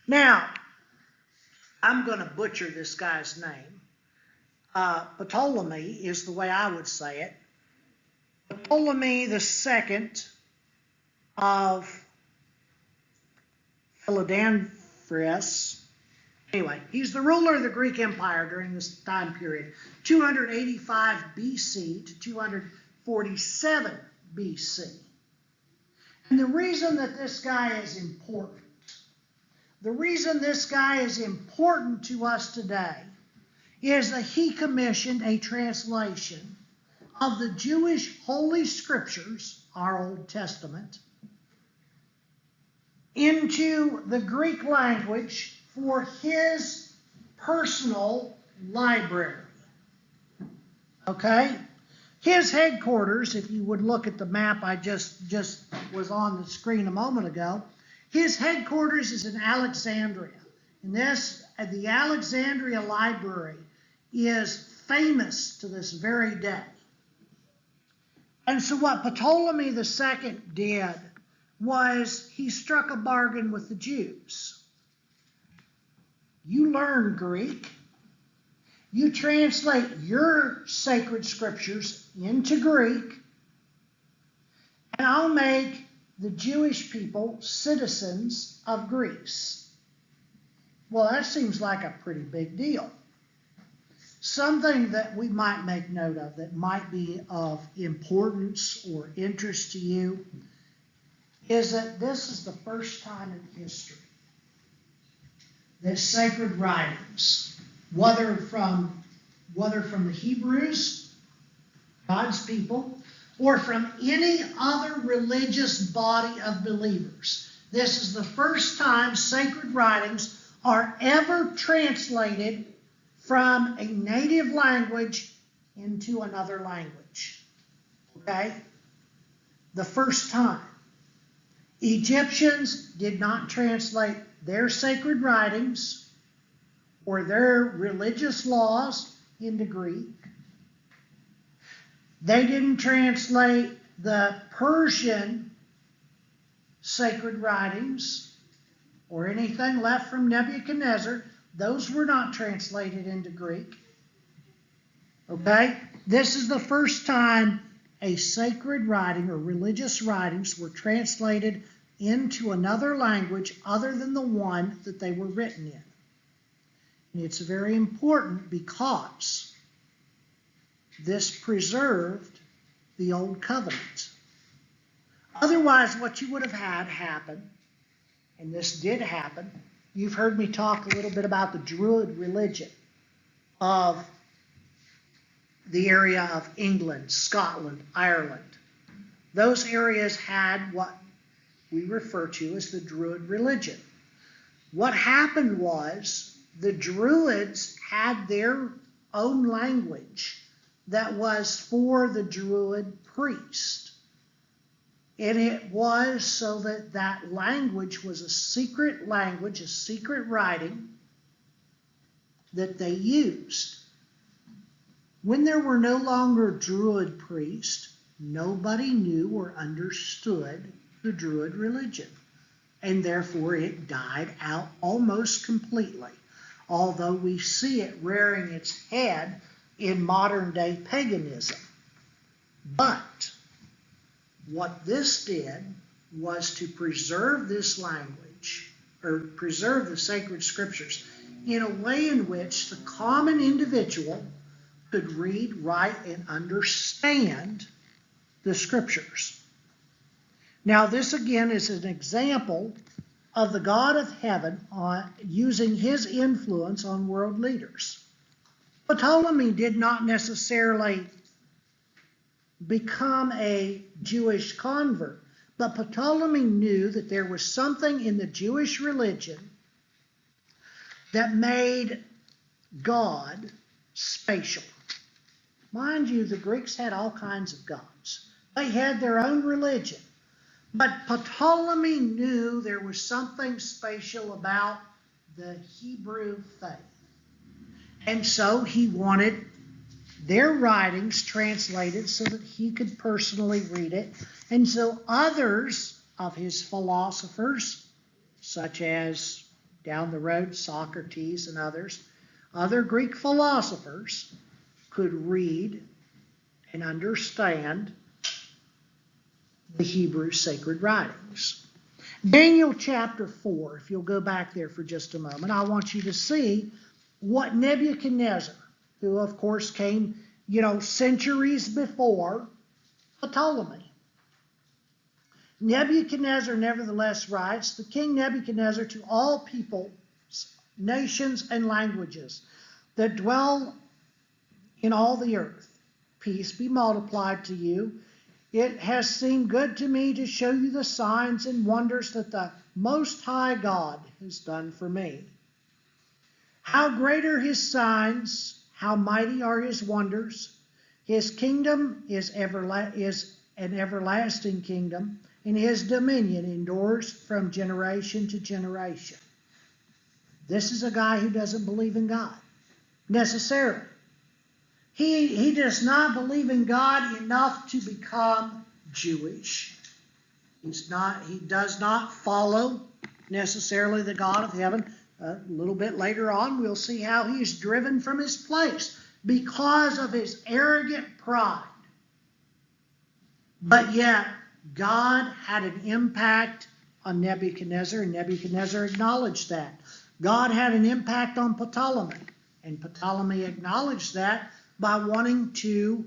Now, I'm going to butcher this guy's name. Ptolemy is the way I would say it. Ptolemy the second of Philadelphus. Anyway, he's the ruler of the Greek Empire during this time period, 285 BC to 247 BC. And the reason that this guy is important, to us today is that he commissioned a translation of the Jewish Holy Scriptures, our Old Testament, into the Greek language for his personal library. Okay? His headquarters, if you would look at the map I just was on the screen a moment ago, his headquarters is in Alexandria. And the Alexandria Library is famous to this very day. And so what Ptolemy II did was he struck a bargain with the Jews. You learn Greek. You translate your sacred scriptures into Greek, and I'll make the Jewish people citizens of Greece. Well, that seems like a pretty big deal. Something that we might make note of that might be of importance or interest to you is that this is the first time in history that sacred writings, whether from the Hebrews, God's people, or from any other religious body of believers, this is the first time sacred writings are ever translated from a native language into another language. Okay? The first time. Egyptians did not translate their sacred writings or their religious laws into Greek. They didn't translate the Persian sacred writings or anything left from Nebuchadnezzar. Those were not translated into Greek. Okay? This is the first time a sacred writing or religious writings were translated into another language other than the one that they were written in. And it's very important because this preserved the Old Covenant. Otherwise, what you would have had happen, and this did happen, you've heard me talk a little bit about the Druid religion of the area of England, Scotland, Ireland. Those areas had what we refer to as the Druid religion. What happened was the Druids had their own language that was for the Druid priest. And it was so that that language was a secret language, a secret writing that they used. When there were no longer Druid priests, nobody knew or understood the Druid religion. And therefore it died out almost completely. Although we see it rearing its head in modern day paganism. But what this did was to preserve this language, or preserve the sacred scriptures, in a way in which the common individual could read, write, and understand the scriptures. Now, this again is an example of the God of heaven using his influence on world leaders. Ptolemy did not necessarily become a Jewish convert, but Ptolemy knew that there was something in the Jewish religion that made God spatial. Mind you, the Greeks had all kinds of gods. They had their own religion. But Ptolemy knew there was something spatial about the Hebrew faith. And so he wanted their writings translated so that he could personally read it. And so others of his philosophers, such as down the road, Socrates and others, other Greek philosophers could read and understand the Hebrew sacred writings. Daniel chapter 4, if you'll go back there for just a moment, I want you to see what Nebuchadnezzar, who of course came, centuries before Ptolemy. Nebuchadnezzar nevertheless writes, the king Nebuchadnezzar, to all peoples, nations, and languages that dwell in all the earth, peace be multiplied to you. It has seemed good to me to show you the signs and wonders that the Most High God has done for me. How great are his signs, how mighty are his wonders. His kingdom is an everlasting kingdom, and his dominion endures from generation to generation. This is a guy who doesn't believe in God, necessarily. He does not believe in God enough to become Jewish. He does not follow necessarily the God of heaven. A little bit later on, we'll see how he's driven from his place because of his arrogant pride. But yet, God had an impact on Nebuchadnezzar, and Nebuchadnezzar acknowledged that. God had an impact on Ptolemy, and Ptolemy acknowledged that by wanting to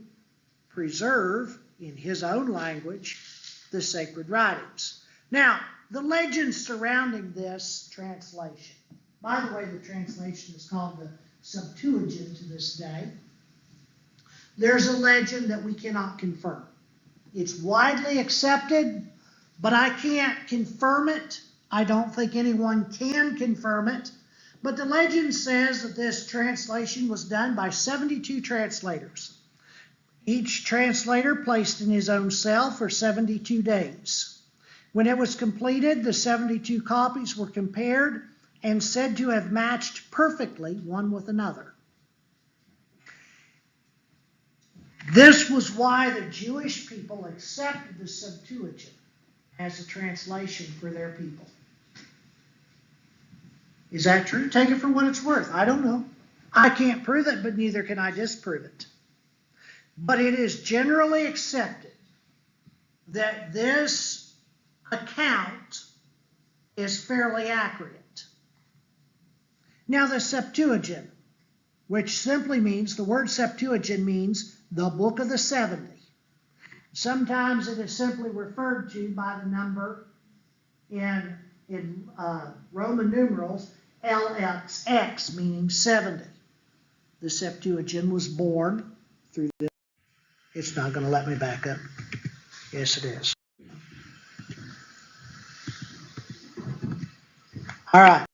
preserve, in his own language, the sacred writings. Now, the legend surrounding this translation, by the way, the translation is called the Septuagint to this day. There's a legend that we cannot confirm. It's widely accepted, but I can't confirm it. I don't think anyone can confirm it. But the legend says that this translation was done by 72 translators. Each translator placed in his own cell for 72 days. When it was completed, the 72 copies were compared and said to have matched perfectly one with another. This was why the Jewish people accepted the Septuagint as a translation for their people. Is that true? Take it for what it's worth. I don't know. I can't prove it, but neither can I disprove it. But it is generally accepted that this account is fairly accurate. Now, the Septuagint, which simply means, the word Septuagint means the book of the 70. Sometimes it is simply referred to by the number in Roman numerals, LXX, meaning 70. The Septuagint was born through this. It's not going to let me back up. Yes, it is. All right.